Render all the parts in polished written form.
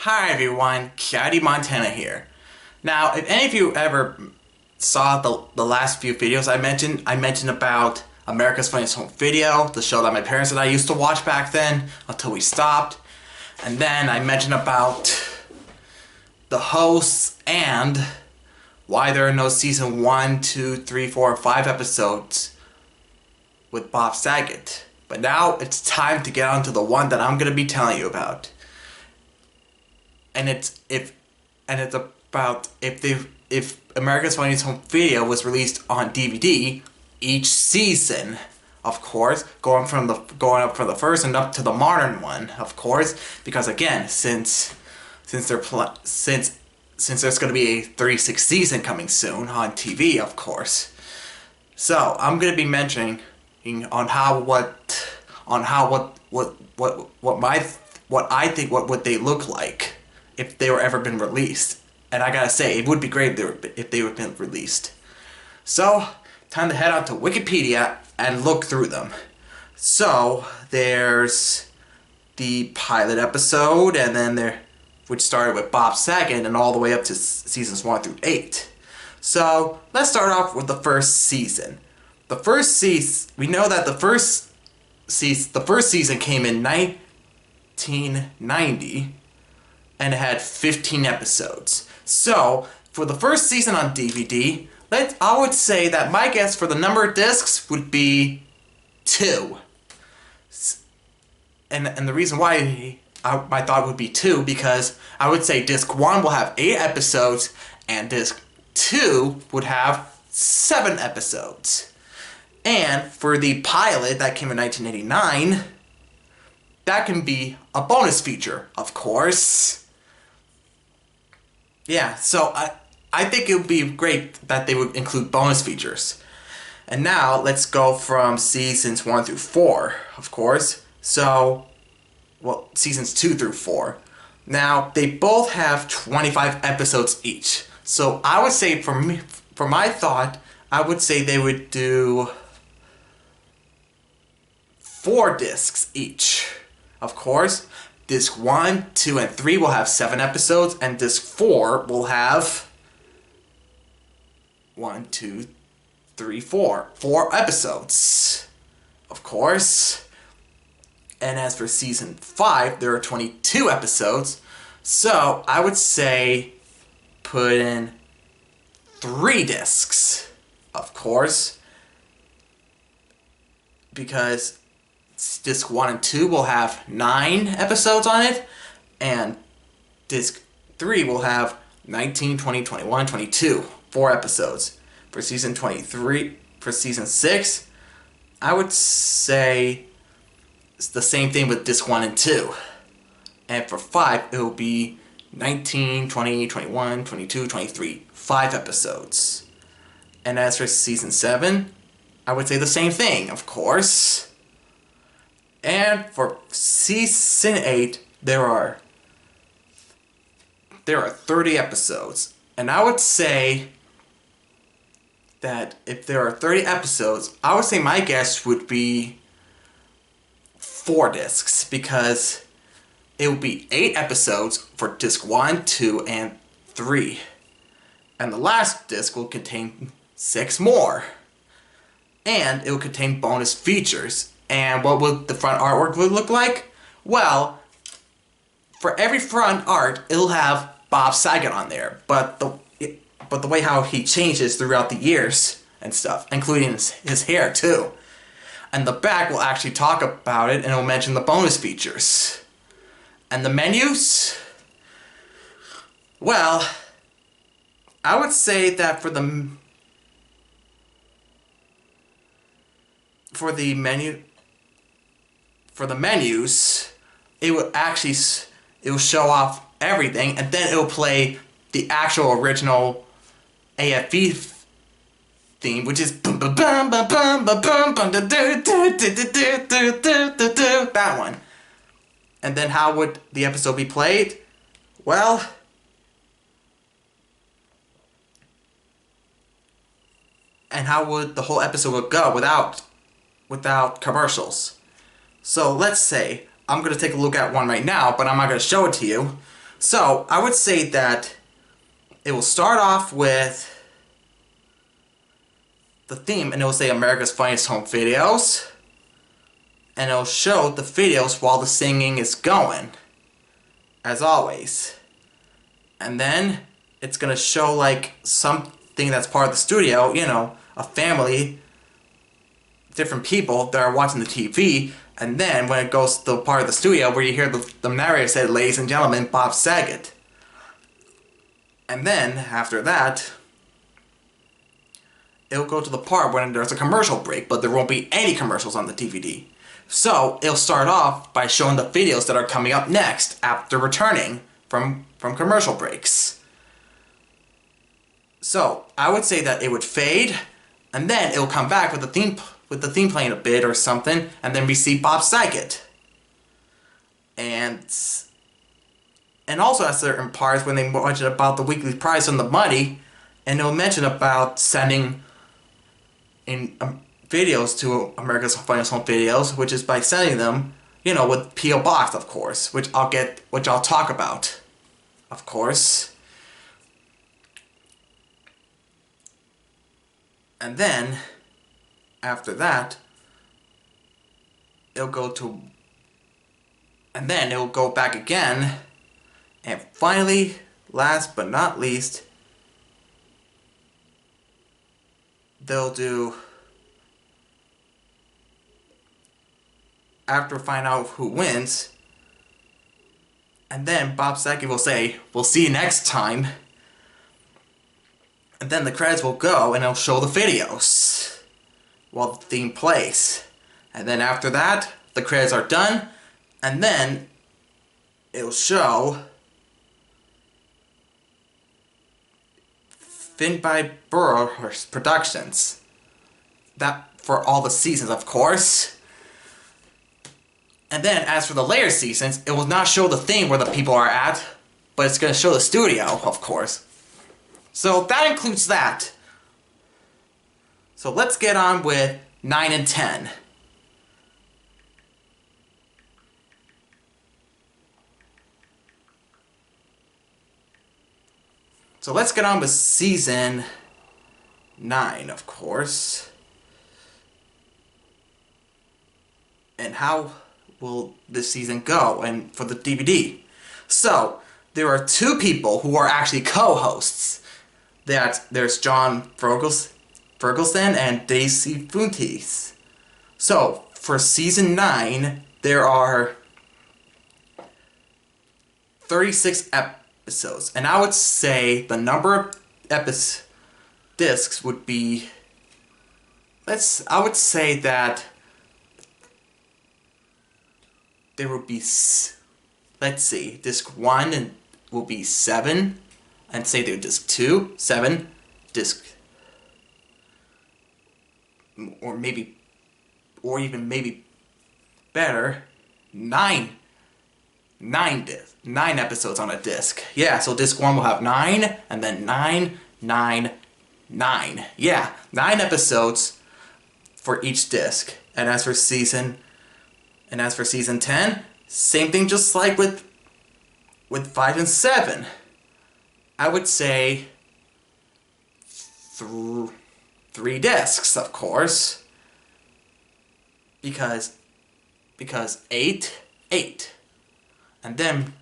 Hi everyone, Chatty Montana here. Now, if any of you ever saw the last few videos I mentioned about America's Funniest Home Video, the show that my parents and I used to watch back then until we stopped. And then I mentioned about the hosts and why there are no season 1, 2, 3, 4, 5 episodes with Bob Saget. But now it's time to get on to the one that I'm going to be telling you about. And it's about if America's Funniest Home Video was released on DVD each season, of course, going up from the first and up to the modern one, of course, because again, since there's going to be a 36th season coming soon on TV, of course. So I'm going to be mentioning what I think would they look like if they were ever been released. And I gotta say, it would be great if they were been released. So, time to head out to Wikipedia and look through them. So, there's the pilot episode, and then which started with Bob Saget and all the way up to seasons 1 through 8. So, let's start off with the first season. The first season, we know that the first season came in 1990. And it had 15 episodes. So, for the first season on DVD, I would say that my guess for the number of discs would be 2. And the reason why my thought would be 2, because I would say disc 1 will have 8 episodes, and disc 2 would have 7 episodes. And for the pilot that came in 1989, that can be a bonus feature, of course. Yeah, so I think it would be great that they would include bonus features. And now, let's go from seasons 1 through 4, of course. So, well, seasons 2 through 4. Now, they both have 25 episodes each. So, I would say, for my thought, I would say they would do 4 discs each, of course. Disc 1, 2, and 3 will have 7 episodes, and Disc 4 will have 4 episodes, of course. And as for Season 5, there are 22 episodes, so I would say put in 3 discs, of course, because Disc 1 and 2 will have 9 episodes on it, and Disc 3 will have 19, 20, 21, 22, 4 episodes. For Season 6, I would say it's the same thing with Disc 1 and 2. And for 5, it will be 19, 20, 21, 22, 23, 5 episodes. And as for Season 7, I would say the same thing, of course. And for Season 8, there are 30 episodes. And I would say that if there are 30 episodes, I would say my guess would be 4 discs, because it would be 8 episodes for Disc 1, 2, and 3. And the last disc will contain 6 more. And it will contain bonus features. And what would the front artwork look like? Well, for every front art, it'll have Bob Saget on there. But the way how he changes throughout the years and stuff, including his hair too. And the back will actually talk about it, and it'll mention the bonus features. And the menus? Well, I would say that for the menus, it will show off everything, and then it will play the actual original AFV theme, which is that one. And then how would the episode be played? Well, and how would the whole episode go without commercials? So let's say I'm going to take a look at one right now, but I'm not going to show it to you. So, I would say that it will start off with the theme, and it will say America's Funniest Home Videos. And it'll show the videos while the singing is going, as always. And then it's gonna show like something that's part of the studio, you know, a family, different people that are watching the TV. And then when it goes to the part of the studio where you hear the narrator say, "Ladies and gentlemen, Bob Saget." And then after that, it'll go to the part when there's a commercial break, but there won't be any commercials on the DVD. So it'll start off by showing the videos that are coming up next after returning from commercial breaks. So I would say that it would fade, and then it'll come back with the theme playing a bit or something, and then we see Bob Saget. And also at certain parts when they mention about the weekly prize on the money, and they'll mention about sending in videos to America's Funniest Home Videos, which is by sending them, you know, with P.O. Box, of course, which I'll talk about, of course. And then, after that, it'll go back again, and finally, last but not least, they'll do, after find out who wins, and then Bob Saget will say, "We'll see you next time." And then the credits will go and it'll show the videos while the theme plays. And then after that, the credits are done, and then it'll show Finn by Burroughs Productions. That for all the seasons, of course. And then, as for the later seasons, it will not show the theme where the people are at, but it's going to show the studio, of course. So that includes that. So let's get on with 9 and 10. So let's get on with season 9, of course. And how will this season go, and for the DVD? So, there are two people who are actually co-hosts. There's John Fugelsang and Daisy Fuentes. So, for season 9, there are 36 episodes. And I would say the number of discs would be... I would say that there will be... Let's see, disc 1 will be 7. And say there disc 2, 7, disc... Or even maybe better, 9 episodes on a disc. Yeah, so disc 1 will have 9, and then 9, 9, 9. Yeah, 9 episodes for each disc. And as for season 10, same thing, just like with 5 and 7. I would say 3 discs, of course, because 8, and then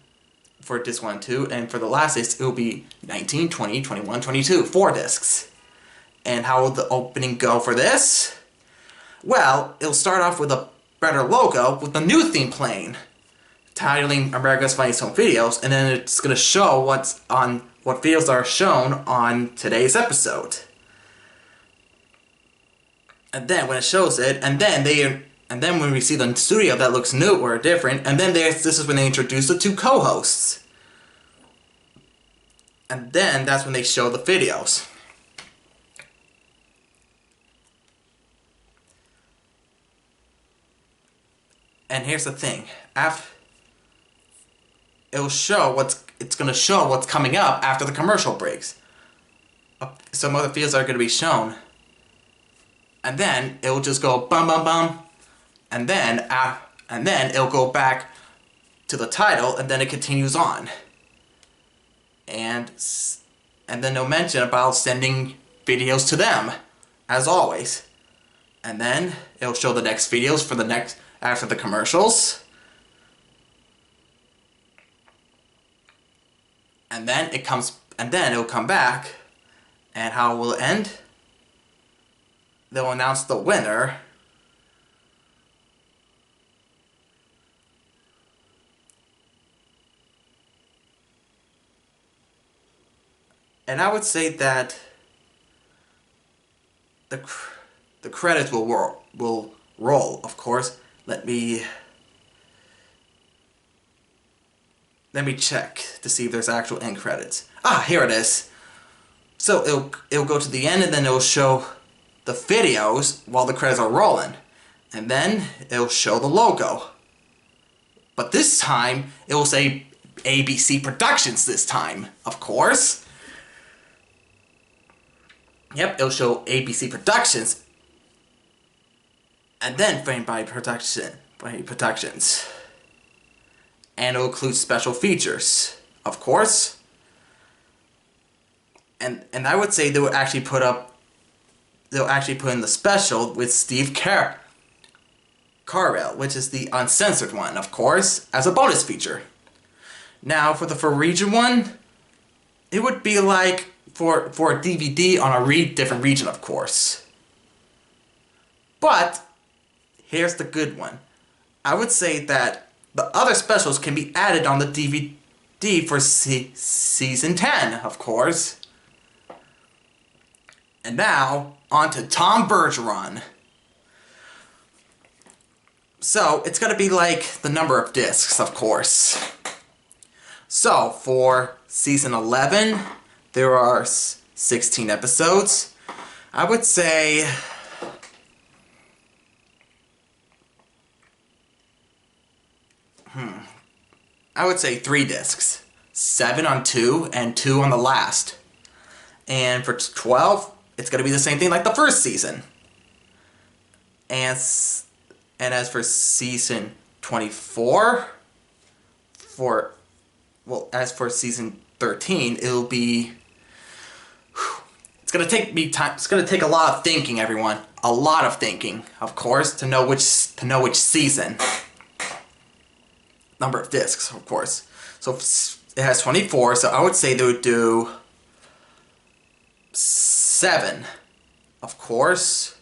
for disc 1 and 2, and for the last disc it will be 19, 20, 21, 22, 4 discs. And how will the opening go for this? Well, it'll start off with a better logo with the new theme playing, titling America's Funniest Home Videos, and then it's gonna show what videos are shown on today's episode. And then when it shows it, and then when we see the studio that looks new or different, and then this is when they introduce the 2 co-hosts. And then that's when they show the videos. And here's the thing, it's gonna show what's coming up after the commercial breaks. Some other videos are gonna be shown. And then it'll just go bum bum bum, and then it'll go back to the title, and then it continues on. and then they'll mention about sending videos to them, as always. And then it'll show the next videos for the next after the commercials. And then it'll come back, and how will it end? They'll announce the winner. And I would say that the credits will roll, of course. Let me check to see if there's actual end credits. Ah, here it is. So it'll go to the end, and then it'll show the videos while the credits are rolling. And then it'll show the logo. But this time, it will say ABC Productions this time, of course. Yep, it'll show ABC Productions. And then Framed by Productions. And it'll include special features, of course. And I would say they'll actually put in the special with Steve Carell, which is the uncensored one, of course, as a bonus feature. Now, for the Foregion one, it would be like for a DVD on a different region, of course. But here's the good one. I would say that the other specials can be added on the DVD for Season 10, of course. And now, on to Tom Bergeron. So, it's going to be like the number of discs, of course. So, for Season 11, there are 16 episodes. I would say I would say 3 discs. 7 on 2 and 2 on the last. And for 12, it's going to be the same thing like the first season. And as for season 24, as for season 13, it'll be... It's going to take me time. It's going to take a lot of thinking, everyone. A lot of thinking, of course, to know which season. Number of discs, of course. So it has 24, so I would say they would do 7, of course.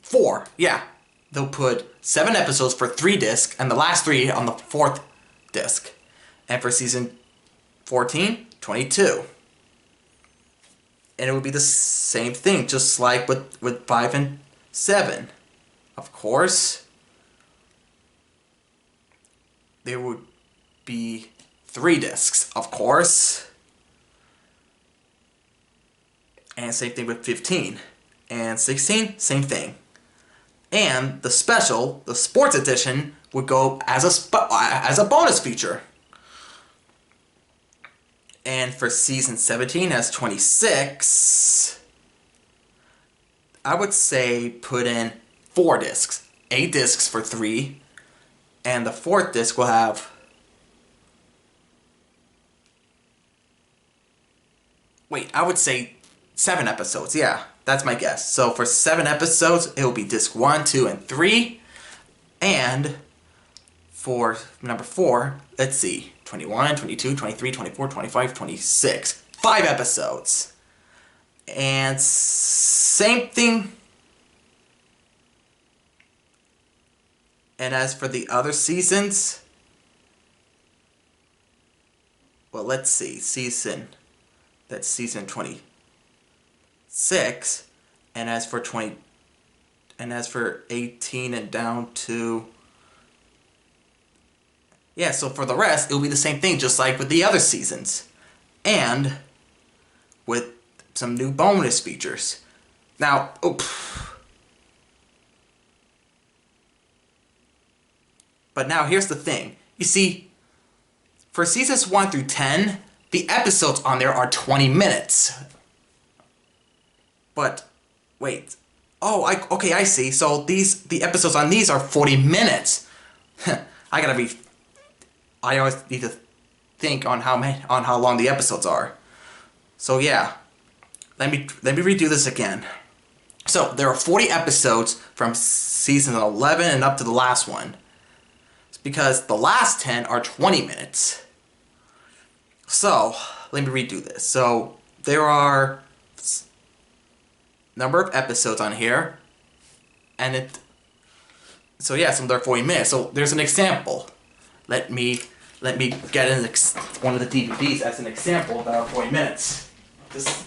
4, yeah. They'll put 7 episodes for 3 discs, and the last 3 on the 4th disc. And for season 14, 22. And it would be the same thing, just like with 5 and 7. Of course, there would be 3 discs, of course. And same thing with 15. And 16, same thing. And the special, the sports edition, would go as a bonus feature. And for season 17 as 26, I would say put in 4 discs. 8 discs for 3. And the 4th disc will have... Wait, I would say 7 episodes. Yeah, that's my guess. So for 7 episodes, it will be disc 1, 2, and 3. And for number 4, let's see. 21, 22, 23, 24, 25, 26. 5 episodes. And same thing. And as for the other seasons, well, let's see. That's season 26. And as for 18 and down to... Yeah, so for the rest, it'll be the same thing, just like with the other seasons. And with some new bonus features. Now, but now here's the thing. You see, for seasons 1 through 10, the episodes on there are 20 minutes. But, wait. Okay, I see. So the episodes on these are 40 minutes. I always need to think on how long the episodes are. So yeah, let me redo this again. So there are 40 episodes from season 11 and up to the last one. It's because the last 10 are 20 minutes. So let me redo this. So there are number of episodes on here, and so yeah, so there are 40 minutes. So there's an example. Let me get in one of the DVDs as an example that are 40 minutes.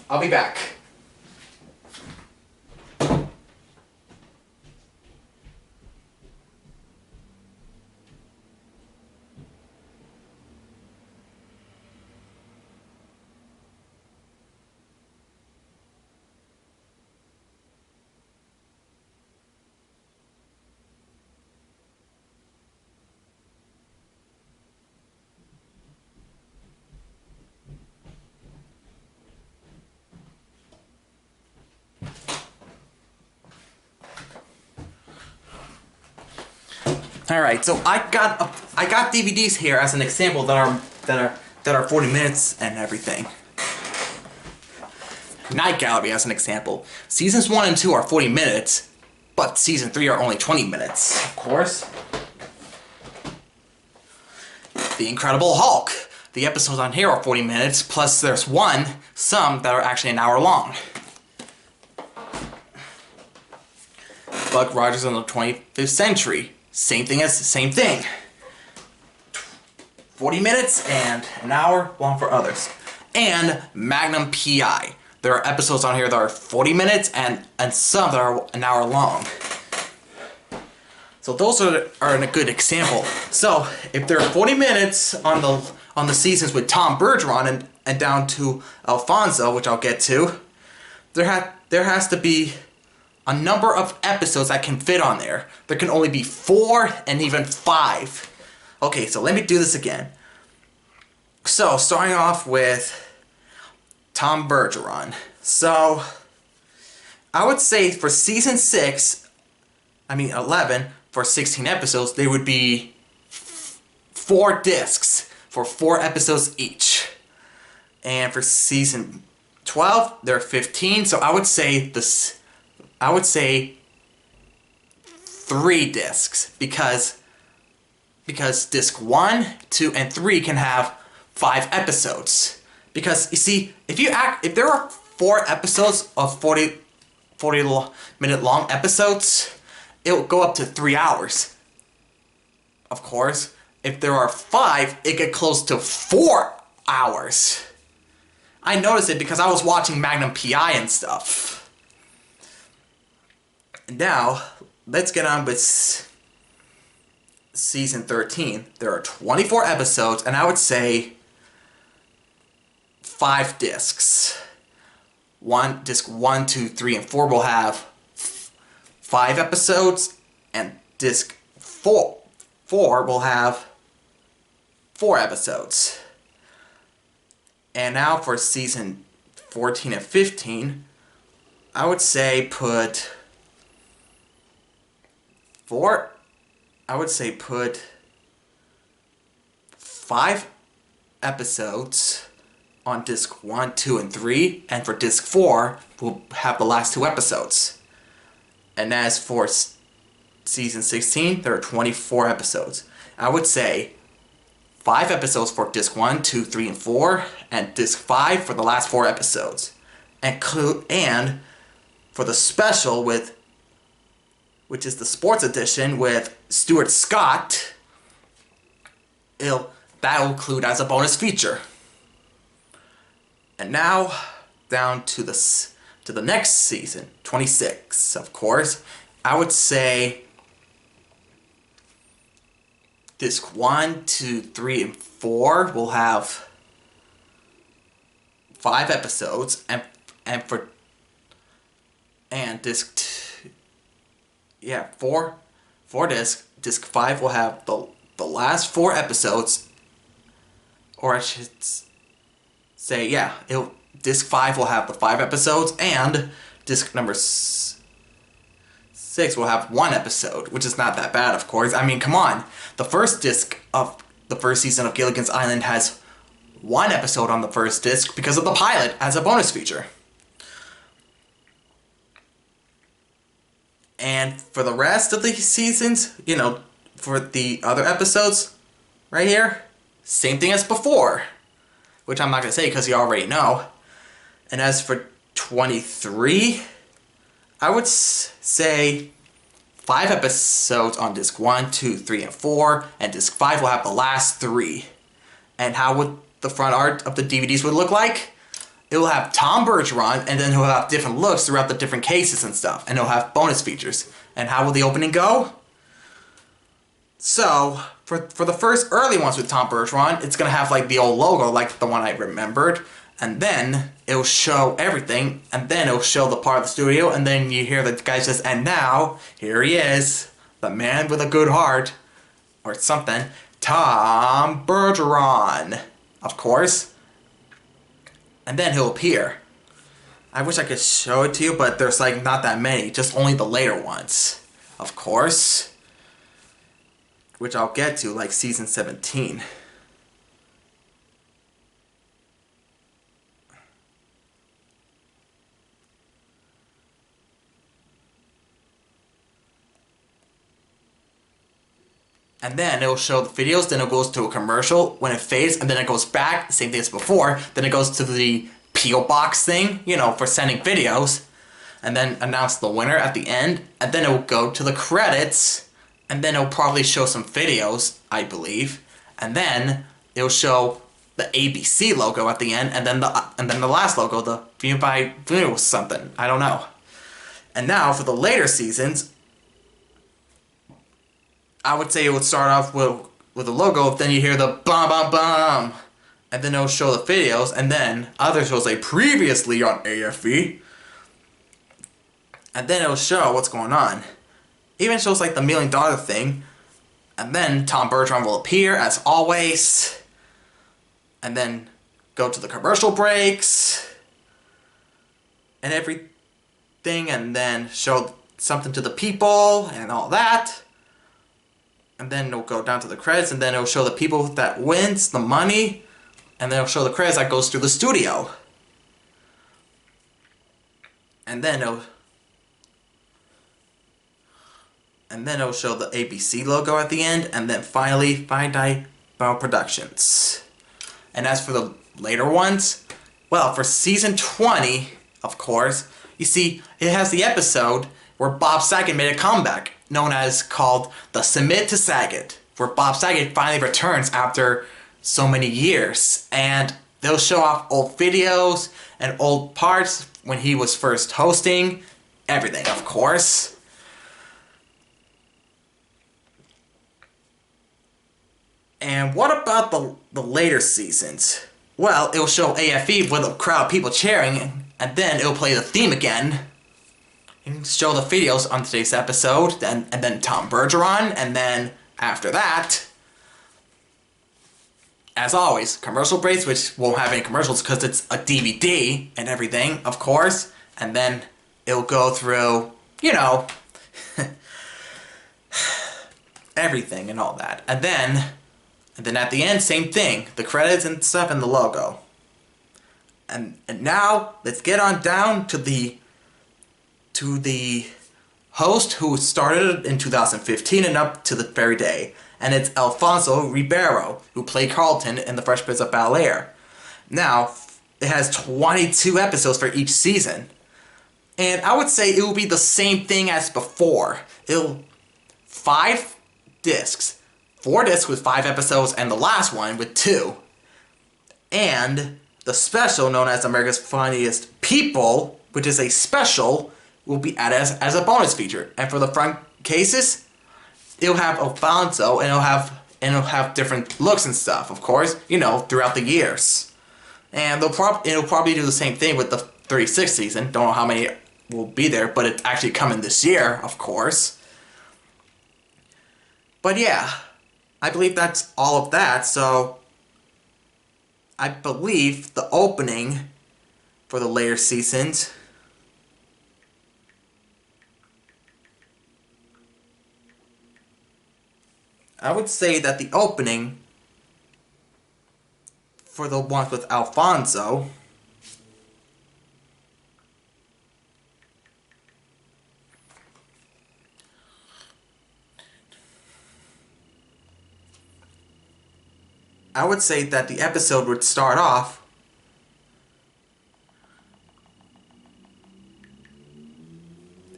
I'll be back. Alright, so I got DVDs here as an example that are 40 minutes and everything. Night Gallery as an example. Seasons 1 and 2 are 40 minutes, but season 3 are only 20 minutes, of course. The Incredible Hulk. The episodes on here are 40 minutes, plus there's some that are actually an hour long. Buck Rogers in the 25th Century. Same thing. 40 minutes and an hour long for others. And Magnum PI. There are episodes on here that are 40 minutes and some that are an hour long. So those are a good example. So if there are 40 minutes on the seasons with Tom Bergeron and down to Alfonso, which I'll get to, there has to be a number of episodes that can fit on there. There can only be 4 and even 5. Okay, so let me do this again. So, starting off with Tom Bergeron. So, I would say for season 11, for 16 episodes, there would be 4 discs for 4 episodes each. And for season 12, there are 15, so I would say 3 discs because disc 1, 2, and 3 can have 5 episodes. Because you see, if there are 4 episodes of 40 minute long episodes, it will go up to 3 hours. Of course, if there are 5, it gets close to 4 hours. I noticed it because I was watching Magnum PI and stuff. Now, let's get on with season 13. There are 24 episodes, and I would say 5 discs. Disc 1, 2, 3, and 4 will have 5 episodes, and disc 4 will have 4 episodes. And now for season 14 and 15, I would say put 5 episodes on disc 1, 2, and 3, and for disc 4, we'll have the last 2 episodes. And as for season 16, there are 24 episodes. I would say 5 episodes for disc 1, 2, 3, and 4, and disc 5 for the last 4 episodes. And for the special which is the sports edition with Stuart Scott, that will include as a bonus feature. And now, down to the next season, 26, of course. I would say disc 1, 2, 3, and 4 will have 5 episodes, and disc 4 discs. Disc 5 will have the last 4 episodes, or I should say, disc 5 will have the 5 episodes, and disc number 6 will have 1 episode, which is not that bad, of course. I mean, come on. The first disc of the first season of Gilligan's Island has one episode on the first disc because of the pilot as a bonus feature. And for the rest of the seasons, you know, for the other episodes, right here, same thing as before. Which I'm not going to say because you already know. And as for 23, I would say 5 episodes on disc 1, 2, 3, and 4. And disc 5 will have the last 3. And how would the front art of the DVDs would look like? It will have Tom Bergeron, and then he'll have different looks throughout the different cases and stuff. And it'll have bonus features. And how will the opening go? So, for the first early ones with Tom Bergeron, it's going to have like the old logo, like the one I remembered. And then it'll show everything. And then it'll show the part of the studio. And then you hear the guy says, and now, here he is. The man with a good heart. Or something. Tom Bergeron. Of course. And then he'll appear. I wish I could show it to you, but there's like not that many. Just only the later ones. Of course. Which I'll get to, like season 17. And then it'll show the videos, then it goes to a commercial when it fades, and then it goes back, same thing as before, then it goes to the P.O. Box thing, you know, for sending videos, and then announce the winner at the end, and then it'll go to the credits, and then it'll probably show some videos, I believe, and then it'll show the ABC logo at the end, and then the last logo, the View by View something, I don't know. And now for the later seasons, I would say it would start off with a logo, then you hear the bum bum bum, and then it'll show the videos, and then others will say previously on AFV, and then it'll show what's going on. Even shows like the $1 million thing, and then Tom Bergeron will appear as always, and then go to the commercial breaks, and everything, and then show something to the people, and all that. And then it'll go down to the credits, and then it'll show the people that wins the money, and then it'll show the credits that goes through the studio. And then it'll show the ABC logo at the end, and then finally Finite Bow Productions. And as for the later ones, well, for season 20, of course, you see it has the episode where Bob Saget made a comeback, called The Submit to Saget, where Bob Saget finally returns after so many years. And they'll show off old videos and old parts when he was first hosting. Everything, of course. And what about the later seasons? Well, it'll show AFE with a crowd of people cheering, and then it'll play the theme again. And show the videos on today's episode, and then Tom Bergeron, and then after that, as always, commercial breaks, which won't have any commercials because it's a DVD and everything, of course, and then it'll go through, you know, everything and all that, and then at the end, same thing, the credits and stuff and the logo. And now, let's get on down to the host who started in 2015 and up to the very day. And it's Alfonso Ribeiro, who played Carlton in The Fresh Prince of Bel-Air. Now, it has 22 episodes for each season. And I would say it will be the same thing as before. 5 discs. 4 discs with 5 episodes, and the last one with 2. And the special, known as America's Funniest People, which is a special, will be added as a bonus feature. And for the front cases, it'll have Alfonso, and it'll have different looks and stuff, of course, you know, throughout the years. And it'll probably do the same thing with the 36th season. Don't know how many will be there, but it's actually coming this year, of course. But yeah, I believe that's all of that, so I believe the opening for the later seasons I would say that the opening for the ones with Alfonso, I would say that the episode would start off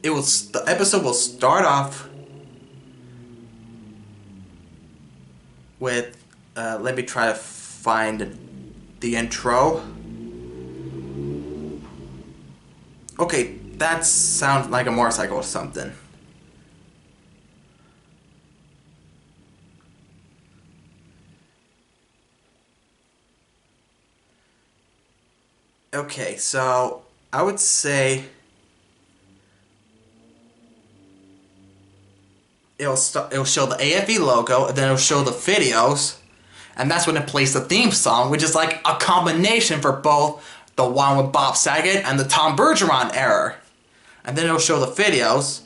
the episode will start off with let me try to find the intro. Okay, that sounds like a motorcycle or something. Okay, so I would say it'll show the AFE logo, and then it'll show the videos, and that's when it plays the theme song, which is like a combination for both the one with Bob Saget and the Tom Bergeron era. And then it'll show the videos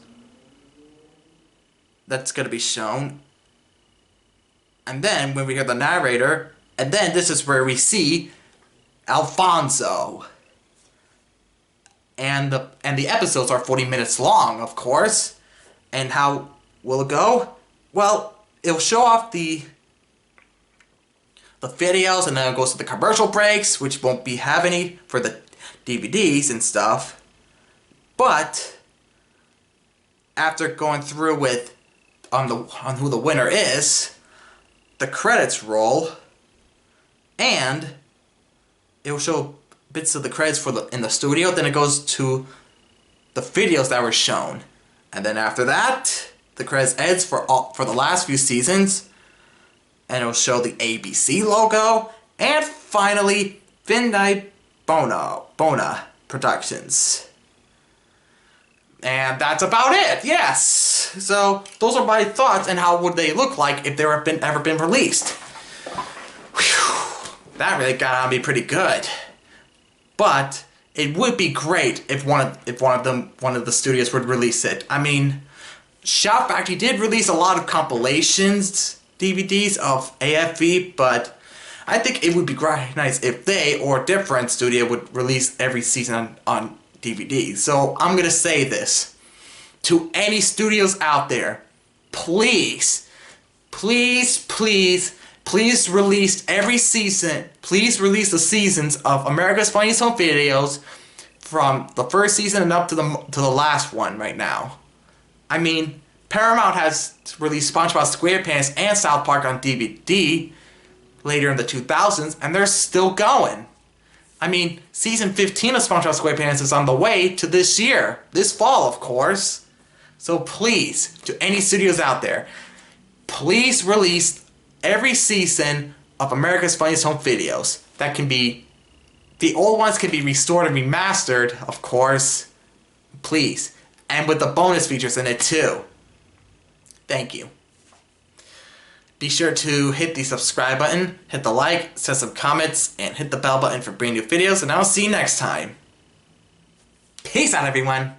that's going to be shown. And then when we hear the narrator, and then this is where we see Alfonso. And the episodes are 40 minutes long, of course. And how will it go? Well, it'll show off the videos, and then it goes to the commercial breaks, which won't have any for the DVDs and stuff. But after going through with on who the winner is, the credits roll, and it will show bits of the credits in the studio. Then it goes to the videos that were shown, and then after that, the credits ends for the last few seasons, and it will show the ABC logo, and finally, Finnight Bona Productions. And that's about it, yes! So, those are my thoughts, and how would they look like if they were ever been released. Whew, that really got on me pretty good. But, it would be great if one of the studios would release it. I mean, Shout Factory did release a lot of compilations, DVDs of AFV, but I think it would be nice if they, or a different studio, would release every season on DVD. So I'm gonna say this to any studios out there: please release every season. Please release the seasons of America's Funniest Home Videos from the first season and up to the last one right now. I mean, Paramount has released SpongeBob SquarePants and South Park on DVD later in the 2000s, and they're still going. I mean, season 15 of SpongeBob SquarePants is on the way to this year. This fall, of course. So please, to any studios out there, please release every season of America's Funniest Home Videos. That can be... The old ones can be restored and remastered, of course. Please. And with the bonus features in it, too. Thank you. Be sure to hit the subscribe button, hit the like, set some comments, and hit the bell button for brand new videos, and I'll see you next time. Peace out, everyone!